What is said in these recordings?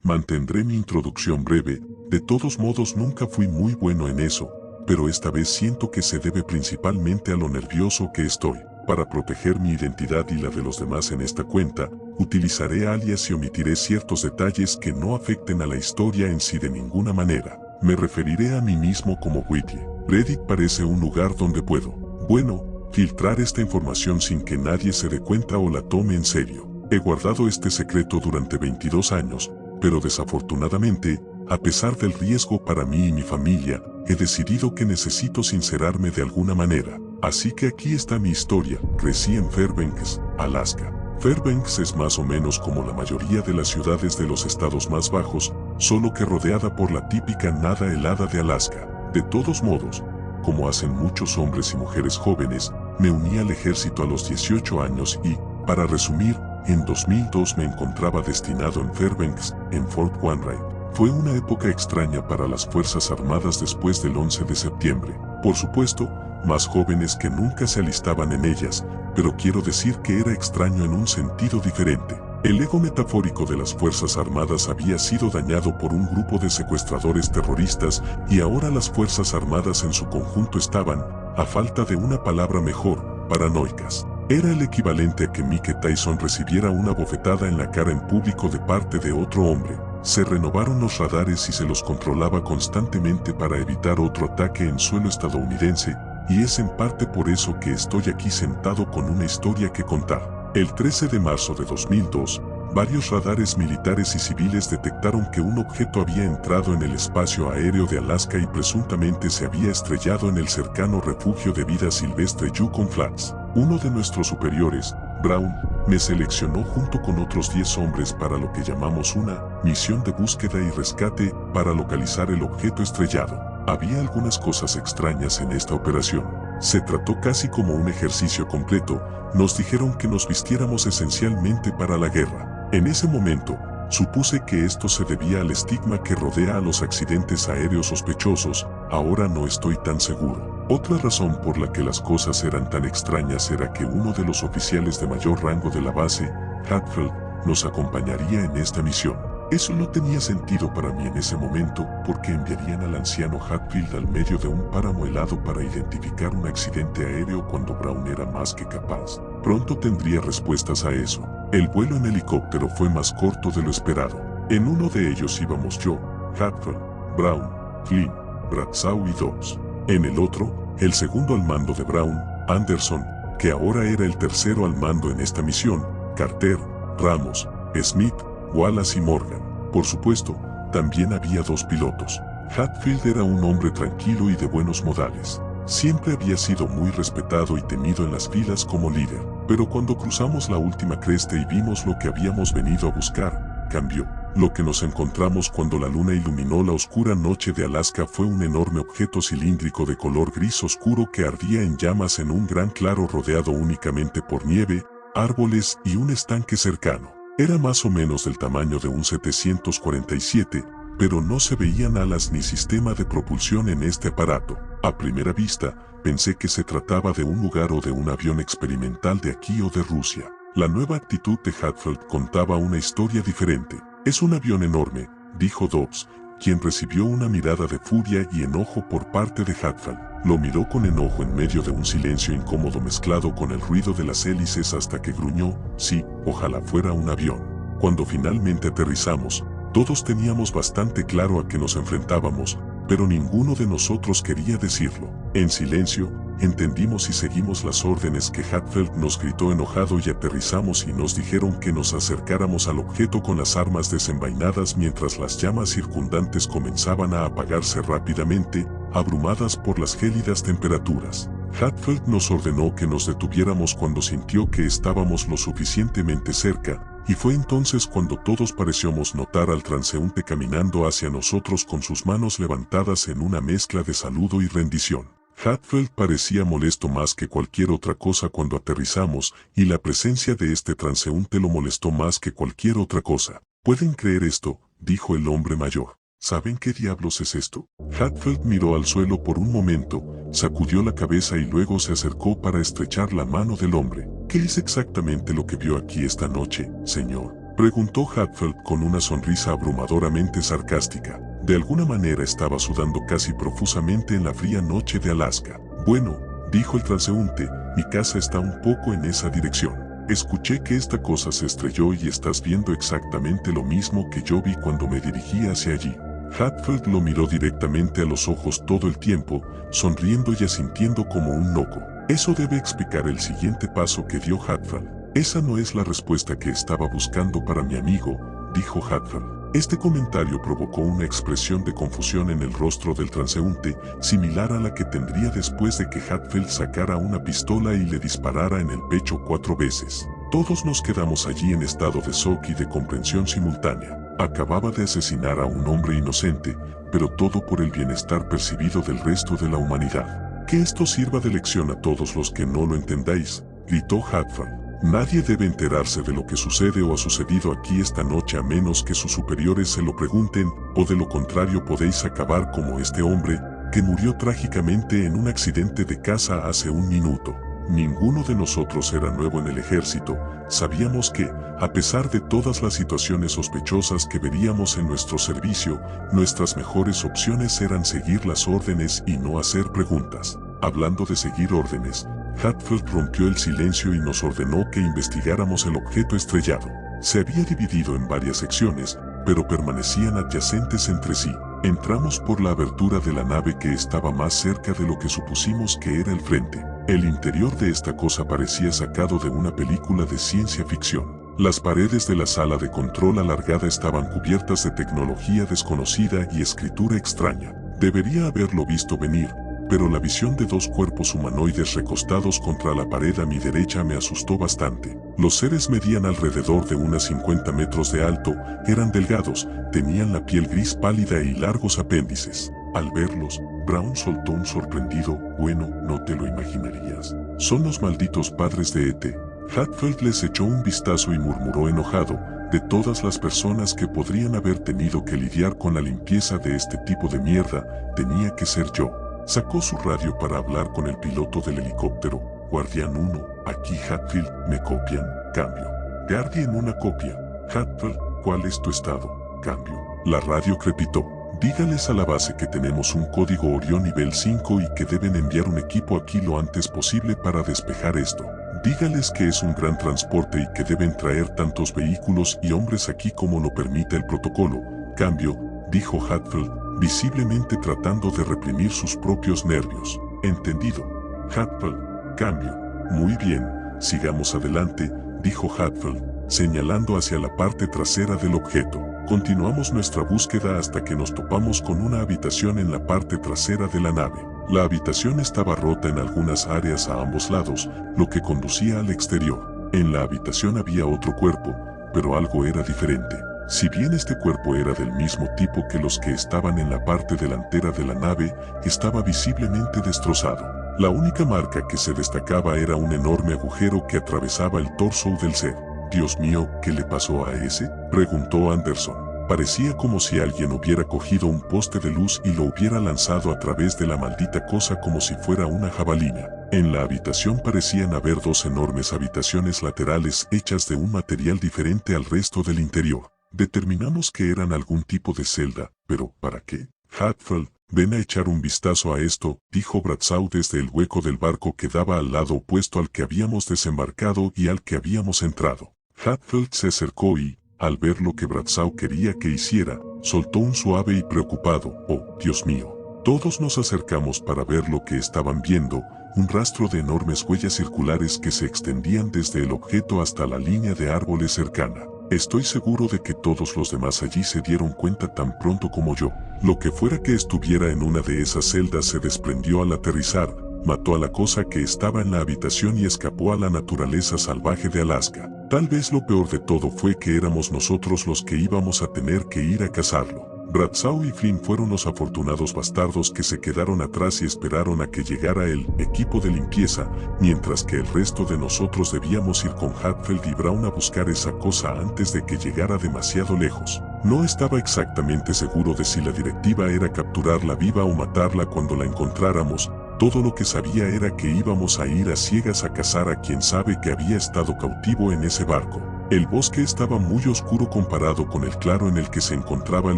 Mantendré mi introducción breve, de todos modos nunca fui muy bueno en eso, pero esta vez siento que se debe principalmente a lo nervioso que estoy. Para proteger mi identidad y la de los demás en esta cuenta, utilizaré alias y omitiré ciertos detalles que no afecten a la historia en sí de ninguna manera. Me referiré a mí mismo como Whitty. Reddit parece un lugar donde puedo, bueno, filtrar esta información sin que nadie se dé cuenta o la tome en serio. He guardado este secreto durante 22 años, pero desafortunadamente, a pesar del riesgo para mí y mi familia, he decidido que necesito sincerarme de alguna manera. Así que aquí está mi historia. Crecí en Fairbanks, Alaska. Fairbanks es más o menos como la mayoría de las ciudades de los estados más bajos, solo que rodeada por la típica nada helada de Alaska. De todos modos, como hacen muchos hombres y mujeres jóvenes, me uní al ejército a los 18 años y, para resumir, en 2002 me encontraba destinado en Fairbanks, en Fort Wainwright. Fue una época extraña para las Fuerzas Armadas después del 11 de septiembre. Por supuesto, más jóvenes que nunca se alistaban en ellas, pero quiero decir que era extraño en un sentido diferente. El ego metafórico de las Fuerzas Armadas había sido dañado por un grupo de secuestradores terroristas y ahora las Fuerzas Armadas en su conjunto estaban, a falta de una palabra mejor, paranoicas. Era el equivalente a que Mike Tyson recibiera una bofetada en la cara en público de parte de otro hombre. Se renovaron los radares y se los controlaba constantemente para evitar otro ataque en suelo estadounidense, y es en parte por eso que estoy aquí sentado con una historia que contar. El 13 de marzo de 2002, varios radares militares y civiles detectaron que un objeto había entrado en el espacio aéreo de Alaska y presuntamente se había estrellado en el cercano refugio de vida silvestre Yukon Flats. Uno de nuestros superiores, Brown, me seleccionó junto con otros 10 hombres para lo que llamamos una misión de búsqueda y rescate para localizar el objeto estrellado. Había algunas cosas extrañas en esta operación. Se trató casi como un ejercicio completo. Nos dijeron que nos vistiéramos esencialmente para la guerra. En ese momento, supuse que esto se debía al estigma que rodea a los accidentes aéreos sospechosos. Ahora no estoy tan seguro. Otra razón por la que las cosas eran tan extrañas era que uno de los oficiales de mayor rango de la base, Hatfield, nos acompañaría en esta misión. Eso no tenía sentido para mí en ese momento, porque enviarían al anciano Hatfield al medio de un páramo helado para identificar un accidente aéreo cuando Brown era más que capaz. Pronto tendría respuestas a eso. El vuelo en helicóptero fue más corto de lo esperado. En uno de ellos íbamos yo, Hatfield, Brown, Flynn, Bradshaw y Dobbs. En el otro, el segundo al mando de Brown, Anderson, que ahora era el tercero al mando en esta misión, Carter, Ramos, Smith, Wallace y Morgan. Por supuesto, también había 2 pilotos. Hatfield era un hombre tranquilo y de buenos modales. Siempre había sido muy respetado y temido en las filas como líder. Pero cuando cruzamos la última cresta y vimos lo que habíamos venido a buscar, cambió. Lo que nos encontramos cuando la luna iluminó la oscura noche de Alaska fue un enorme objeto cilíndrico de color gris oscuro que ardía en llamas en un gran claro rodeado únicamente por nieve, árboles y un estanque cercano. Era más o menos del tamaño de un 747, pero no se veían alas ni sistema de propulsión en este aparato. A primera vista, pensé que se trataba de un lugar o de un avión experimental de aquí o de Rusia. La nueva actitud de Hatfield contaba una historia diferente. «Es un avión enorme», dijo Dobbs, quien recibió una mirada de furia y enojo por parte de Hatfield. Lo miró con enojo en medio de un silencio incómodo mezclado con el ruido de las hélices hasta que gruñó: «Sí, ojalá fuera un avión». Cuando finalmente aterrizamos, todos teníamos bastante claro a qué nos enfrentábamos, pero ninguno de nosotros quería decirlo. En silencio, entendimos y seguimos las órdenes que Hatfield nos gritó enojado y aterrizamos y nos dijeron que nos acercáramos al objeto con las armas desenvainadas mientras las llamas circundantes comenzaban a apagarse rápidamente, abrumadas por las gélidas temperaturas. Hatfield nos ordenó que nos detuviéramos cuando sintió que estábamos lo suficientemente cerca, y fue entonces cuando todos parecíamos notar al transeúnte caminando hacia nosotros con sus manos levantadas en una mezcla de saludo y rendición. Hatfield parecía molesto más que cualquier otra cosa cuando aterrizamos, y la presencia de este transeúnte lo molestó más que cualquier otra cosa. «¿Pueden creer esto?», dijo el hombre mayor. «¿Saben qué diablos es esto?». Hatfield miró al suelo por un momento, sacudió la cabeza y luego se acercó para estrechar la mano del hombre. «¿Qué es exactamente lo que vio aquí esta noche, señor?». Preguntó Hatfield con una sonrisa abrumadoramente sarcástica. De alguna manera estaba sudando casi profusamente en la fría noche de Alaska. Bueno, dijo el transeúnte, mi casa está un poco en esa dirección. Escuché que esta cosa se estrelló y estás viendo exactamente lo mismo que yo vi cuando me dirigí hacia allí. Hatfield lo miró directamente a los ojos todo el tiempo, sonriendo y asintiendo como un loco. Eso debe explicar el siguiente paso que dio Hatfield. Esa no es la respuesta que estaba buscando para mi amigo, dijo Hatfield. Este comentario provocó una expresión de confusión en el rostro del transeúnte, similar a la que tendría después de que Hatfield sacara una pistola y le disparara en el pecho 4 veces. Todos nos quedamos allí en estado de shock y de comprensión simultánea. Acababa de asesinar a un hombre inocente, pero todo por el bienestar percibido del resto de la humanidad. Que esto sirva de lección a todos los que no lo entendáis, gritó Hatfield. Nadie debe enterarse de lo que sucede o ha sucedido aquí esta noche a menos que sus superiores se lo pregunten, o de lo contrario podéis acabar como este hombre, que murió trágicamente en un accidente de caza hace un minuto. Ninguno de nosotros era nuevo en el ejército, sabíamos que, a pesar de todas las situaciones sospechosas que veríamos en nuestro servicio, nuestras mejores opciones eran seguir las órdenes y no hacer preguntas. Hablando de seguir órdenes, Hatfield rompió el silencio y nos ordenó que investigáramos el objeto estrellado. Se había dividido en varias secciones, pero permanecían adyacentes entre sí. Entramos por la abertura de la nave que estaba más cerca de lo que supusimos que era el frente. El interior de esta cosa parecía sacado de una película de ciencia ficción. Las paredes de la sala de control alargada estaban cubiertas de tecnología desconocida y escritura extraña. Debería haberlo visto venir, pero la visión de 2 cuerpos humanoides recostados contra la pared a mi derecha me asustó bastante. Los seres medían alrededor de unos 50 metros de alto, eran delgados, tenían la piel gris pálida y largos apéndices. Al verlos, Brown soltó un sorprendido, bueno, no te lo imaginarías. Son los malditos padres de E.T. Hatfield les echó un vistazo y murmuró enojado, de todas las personas que podrían haber tenido que lidiar con la limpieza de este tipo de mierda, tenía que ser yo. Sacó su radio para hablar con el piloto del helicóptero. Guardián 1, aquí Hatfield, ¿me copian? Cambio. Guardián 1 copia. Hatfield, ¿cuál es tu estado? Cambio. La radio crepitó. Dígales a la base que tenemos un código Orión nivel 5 y que deben enviar un equipo aquí lo antes posible para despejar esto. Dígales que es un gran transporte y que deben traer tantos vehículos y hombres aquí como lo permite el protocolo. Cambio, dijo Hatfield, visiblemente tratando de reprimir sus propios nervios. Entendido. Hatfield, cambio. Muy bien, sigamos adelante, dijo Hatfield, señalando hacia la parte trasera del objeto. Continuamos nuestra búsqueda hasta que nos topamos con una habitación en la parte trasera de la nave. La habitación estaba rota en algunas áreas a ambos lados, lo que conducía al exterior. En la habitación había otro cuerpo, pero algo era diferente. Si bien este cuerpo era del mismo tipo que los que estaban en la parte delantera de la nave, estaba visiblemente destrozado. La única marca que se destacaba era un enorme agujero que atravesaba el torso del ser. Dios mío, ¿qué le pasó a ese?, preguntó Anderson. Parecía como si alguien hubiera cogido un poste de luz y lo hubiera lanzado a través de la maldita cosa como si fuera una jabalina. En la habitación parecían haber 2 enormes habitaciones laterales hechas de un material diferente al resto del interior. Determinamos que eran algún tipo de celda, pero ¿para qué? Hatfield, ven a echar un vistazo a esto, dijo Bradshaw desde el hueco del barco que daba al lado opuesto al que habíamos desembarcado y al que habíamos entrado. Hatfield se acercó y, al ver lo que Bradshaw quería que hiciera, soltó un suave y preocupado, «Oh, Dios mío». Todos nos acercamos para ver lo que estaban viendo, un rastro de enormes huellas circulares que se extendían desde el objeto hasta la línea de árboles cercana. Estoy seguro de que todos los demás allí se dieron cuenta tan pronto como yo. Lo que fuera que estuviera en una de esas celdas se desprendió al aterrizar, mató a la cosa que estaba en la habitación y escapó a la naturaleza salvaje de Alaska. Tal vez lo peor de todo fue que éramos nosotros los que íbamos a tener que ir a cazarlo. Bradshaw y Flynn fueron los afortunados bastardos que se quedaron atrás y esperaron a que llegara el equipo de limpieza, mientras que el resto de nosotros debíamos ir con Hatfield y Brown a buscar esa cosa antes de que llegara demasiado lejos. No estaba exactamente seguro de si la directiva era capturarla viva o matarla cuando la encontráramos. Todo lo que sabía era que íbamos a ir a ciegas a cazar a quien sabe que había estado cautivo en ese barco. El bosque estaba muy oscuro comparado con el claro en el que se encontraba el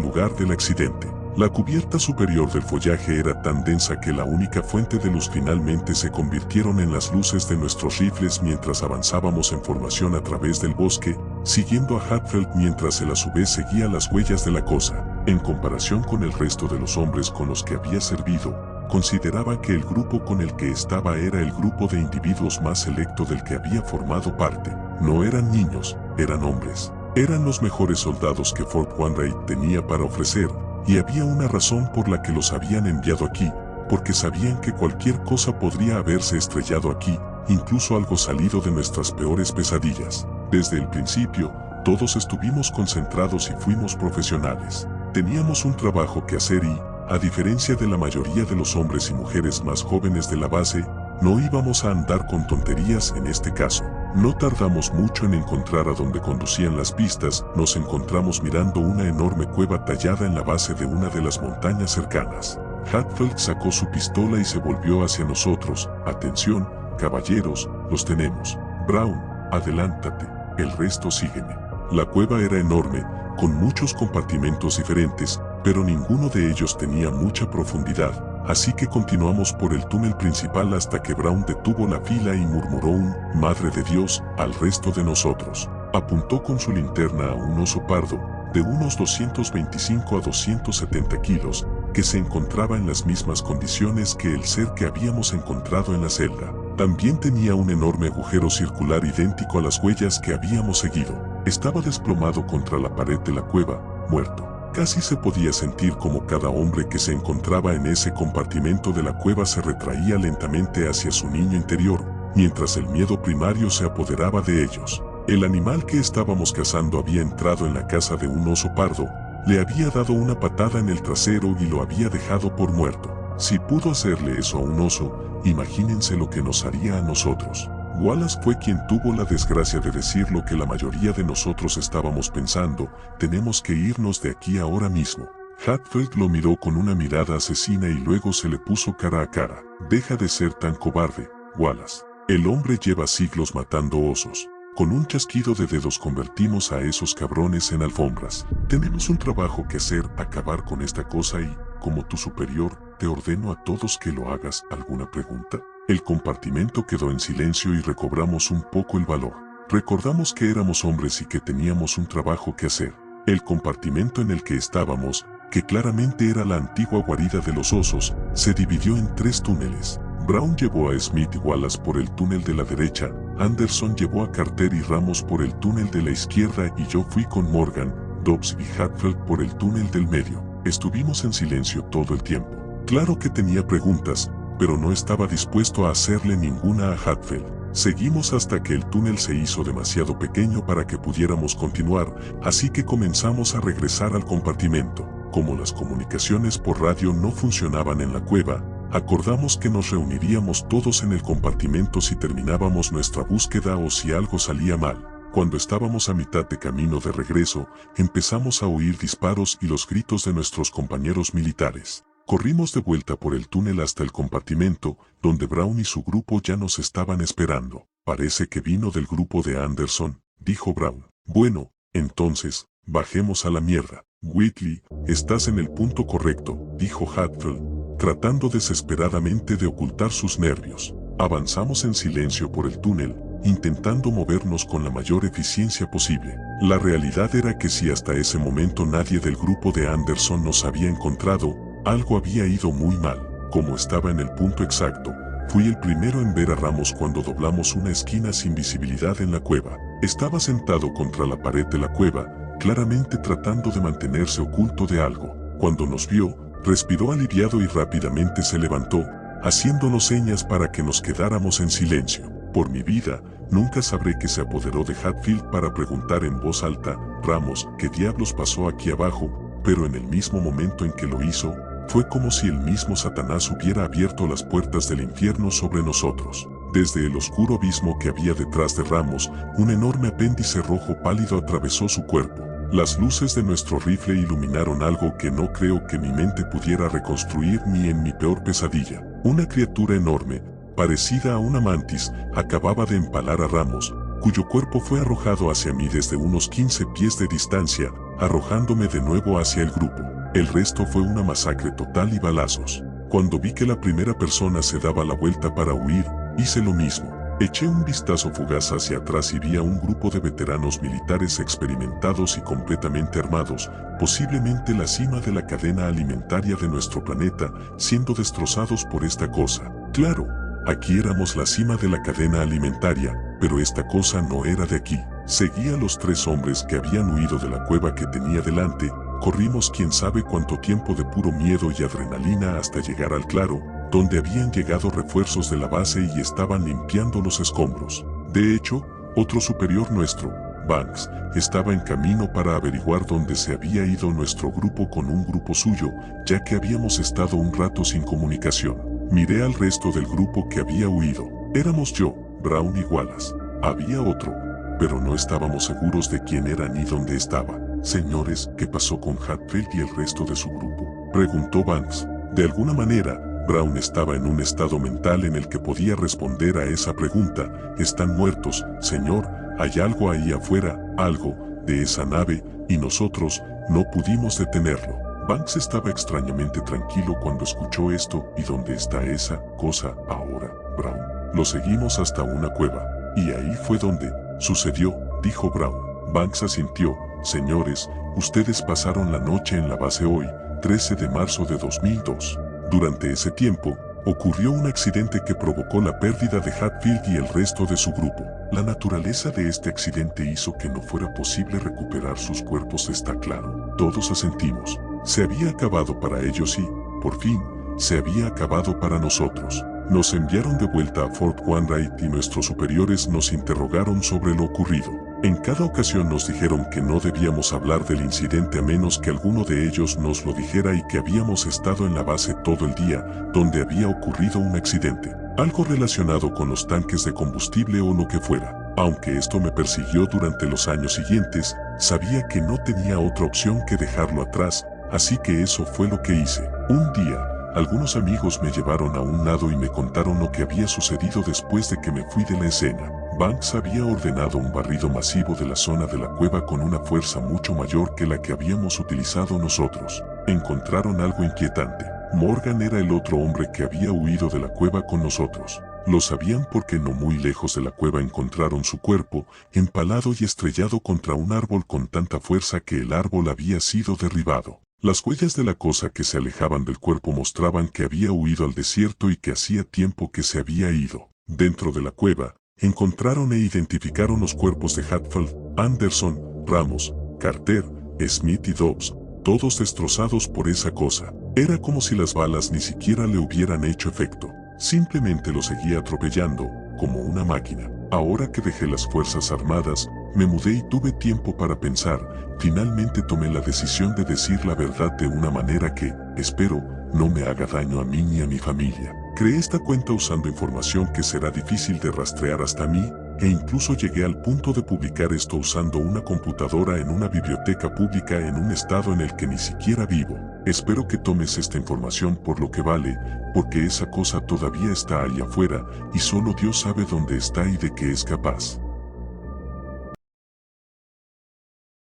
lugar del accidente. La cubierta superior del follaje era tan densa que la única fuente de luz finalmente se convirtieron en las luces de nuestros rifles mientras avanzábamos en formación a través del bosque, siguiendo a Hatfield mientras él a su vez seguía las huellas de la cosa. En comparación con el resto de los hombres con los que había servido, consideraba que el grupo con el que estaba era el grupo de individuos más selecto del que había formado parte. No eran niños, eran hombres. Eran los mejores soldados que Fort Wainwright tenía para ofrecer, y había una razón por la que los habían enviado aquí, porque sabían que cualquier cosa podría haberse estrellado aquí, incluso algo salido de nuestras peores pesadillas. Desde el principio, todos estuvimos concentrados y fuimos profesionales. Teníamos un trabajo que hacer y, a diferencia de la mayoría de los hombres y mujeres más jóvenes de la base, no íbamos a andar con tonterías en este caso. No tardamos mucho en encontrar a donde conducían las pistas, nos encontramos mirando una enorme cueva tallada en la base de una de las montañas cercanas. Hatfield sacó su pistola y se volvió hacia nosotros. Atención, caballeros, los tenemos. Brown, adelántate, el resto sígueme. La cueva era enorme, con muchos compartimentos diferentes, pero ninguno de ellos tenía mucha profundidad. Así que continuamos por el túnel principal hasta que Brown detuvo la fila y murmuró un «Madre de Dios» al resto de nosotros. Apuntó con su linterna a un oso pardo, de unos 225 a 270 kilos, que se encontraba en las mismas condiciones que el ser que habíamos encontrado en la celda. También tenía un enorme agujero circular idéntico a las huellas que habíamos seguido. Estaba desplomado contra la pared de la cueva, muerto. Casi se podía sentir como cada hombre que se encontraba en ese compartimento de la cueva se retraía lentamente hacia su niño interior, mientras el miedo primario se apoderaba de ellos. El animal que estábamos cazando había entrado en la casa de un oso pardo, le había dado una patada en el trasero y lo había dejado por muerto. Si pudo hacerle eso a un oso, imagínense lo que nos haría a nosotros. Wallace fue quien tuvo la desgracia de decir lo que la mayoría de nosotros estábamos pensando: tenemos que irnos de aquí ahora mismo. Hatfield lo miró con una mirada asesina y luego se le puso cara a cara. Deja de ser tan cobarde, Wallace. El hombre lleva siglos matando osos. Con un chasquido de dedos convertimos a esos cabrones en alfombras. Tenemos un trabajo que hacer, acabar con esta cosa y, como tu superior, te ordeno a todos que lo hagas. ¿Alguna pregunta? El compartimento quedó en silencio y recobramos un poco el valor. Recordamos que éramos hombres y que teníamos un trabajo que hacer. El compartimento en el que estábamos, que claramente era la antigua guarida de los osos, se dividió en 3 túneles. Brown llevó a Smith y Wallace por el túnel de la derecha, Anderson llevó a Carter y Ramos por el túnel de la izquierda y yo fui con Morgan, Dobbs y Hatfield por el túnel del medio. Estuvimos en silencio todo el tiempo. Claro que tenía preguntas, pero no estaba dispuesto a hacerle ninguna a Hatfield. Seguimos hasta que el túnel se hizo demasiado pequeño para que pudiéramos continuar, así que comenzamos a regresar al compartimento. Como las comunicaciones por radio no funcionaban en la cueva, acordamos que nos reuniríamos todos en el compartimento si terminábamos nuestra búsqueda o si algo salía mal. Cuando estábamos a mitad de camino de regreso, empezamos a oír disparos y los gritos de nuestros compañeros militares. Corrimos de vuelta por el túnel hasta el compartimento, donde Brown y su grupo ya nos estaban esperando. Parece que vino del grupo de Anderson, dijo Brown. Bueno, entonces, bajemos a la mierda. Whitley, estás en el punto correcto, dijo Hatfield, tratando desesperadamente de ocultar sus nervios. Avanzamos en silencio por el túnel, intentando movernos con la mayor eficiencia posible. La realidad era que si hasta ese momento nadie del grupo de Anderson nos había encontrado, algo había ido muy mal. Como estaba en el punto exacto, fui el primero en ver a Ramos cuando doblamos una esquina sin visibilidad en la cueva. Estaba sentado contra la pared de la cueva, claramente tratando de mantenerse oculto de algo. Cuando nos vio, respiró aliviado y rápidamente se levantó, haciéndonos señas para que nos quedáramos en silencio. Por mi vida, nunca sabré qué se apoderó de Hatfield para preguntar en voz alta: Ramos, ¿qué diablos pasó aquí abajo? Pero en el mismo momento en que lo hizo, fue como si el mismo Satanás hubiera abierto las puertas del infierno sobre nosotros. Desde el oscuro abismo que había detrás de Ramos, un enorme apéndice rojo pálido atravesó su cuerpo. Las luces de nuestro rifle iluminaron algo que no creo que mi mente pudiera reconstruir ni en mi peor pesadilla. Una criatura enorme, parecida a una mantis, acababa de empalar a Ramos, cuyo cuerpo fue arrojado hacia mí desde unos 15 pies de distancia, arrojándome de nuevo hacia el grupo. El resto fue una masacre total y balazos. Cuando vi que la primera persona se daba la vuelta para huir, hice lo mismo. Eché un vistazo fugaz hacia atrás y vi a un grupo de veteranos militares experimentados y completamente armados, posiblemente la cima de la cadena alimentaria de nuestro planeta, siendo destrozados por esta cosa. Claro, aquí éramos la cima de la cadena alimentaria, pero esta cosa no era de aquí. Seguí a los 3 hombres que habían huido de la cueva que tenía delante. Corrimos quién sabe cuánto tiempo de puro miedo y adrenalina hasta llegar al claro, donde habían llegado refuerzos de la base y estaban limpiando los escombros. De hecho, otro superior nuestro, Banks, estaba en camino para averiguar dónde se había ido nuestro grupo con un grupo suyo, ya que habíamos estado un rato sin comunicación. Miré al resto del grupo que había huido. Éramos yo, Brown y Wallace. Había otro, pero no estábamos seguros de quién era ni dónde estaba. Señores, ¿qué pasó con Hatfield y el resto de su grupo?, preguntó Banks. De alguna manera, Brown estaba en un estado mental en el que podía responder a esa pregunta. Están muertos, señor, hay algo ahí afuera, algo, de esa nave, y nosotros, no pudimos detenerlo. Banks estaba extrañamente tranquilo cuando escuchó esto. ¿Y dónde está esa cosa ahora, Brown? Lo seguimos hasta una cueva. Y ahí fue donde sucedió, dijo Brown. Banks asintió. Señores, ustedes pasaron la noche en la base hoy, 13 de marzo de 2002. Durante ese tiempo, ocurrió un accidente que provocó la pérdida de Hatfield y el resto de su grupo. La naturaleza de este accidente hizo que no fuera posible recuperar sus cuerpos, está claro. Todos asentimos. Se había acabado para ellos y, por fin, se había acabado para nosotros. Nos enviaron de vuelta a Fort Wainwright y nuestros superiores nos interrogaron sobre lo ocurrido. En cada ocasión nos dijeron que no debíamos hablar del incidente a menos que alguno de ellos nos lo dijera y que habíamos estado en la base todo el día, donde había ocurrido un accidente. Algo relacionado con los tanques de combustible o lo que fuera. Aunque esto me persiguió durante los años siguientes, sabía que no tenía otra opción que dejarlo atrás, así que eso fue lo que hice. Un día, algunos amigos me llevaron a un lado y me contaron lo que había sucedido después de que me fui de la escena. Banks había ordenado un barrido masivo de la zona de la cueva con una fuerza mucho mayor que la que habíamos utilizado nosotros. Encontraron algo inquietante. Morgan era el otro hombre que había huido de la cueva con nosotros. Lo sabían porque no muy lejos de la cueva encontraron su cuerpo, empalado y estrellado contra un árbol con tanta fuerza que el árbol había sido derribado. Las huellas de la cosa que se alejaban del cuerpo mostraban que había huido al desierto y que hacía tiempo que se había ido. Dentro de la cueva, encontraron e identificaron los cuerpos de Hatfield, Anderson, Ramos, Carter, Smith y Dobbs, todos destrozados por esa cosa. Era como si las balas ni siquiera le hubieran hecho efecto. Simplemente lo seguía atropellando, como una máquina. Ahora que dejé las Fuerzas Armadas, me mudé y tuve tiempo para pensar. Finalmente tomé la decisión de decir la verdad de una manera que, espero, no me haga daño a mí ni a mi familia. Creé esta cuenta usando información que será difícil de rastrear hasta mí, e incluso llegué al punto de publicar esto usando una computadora en una biblioteca pública en un estado en el que ni siquiera vivo. Espero que tomes esta información por lo que vale, porque esa cosa todavía está ahí afuera, y solo Dios sabe dónde está y de qué es capaz.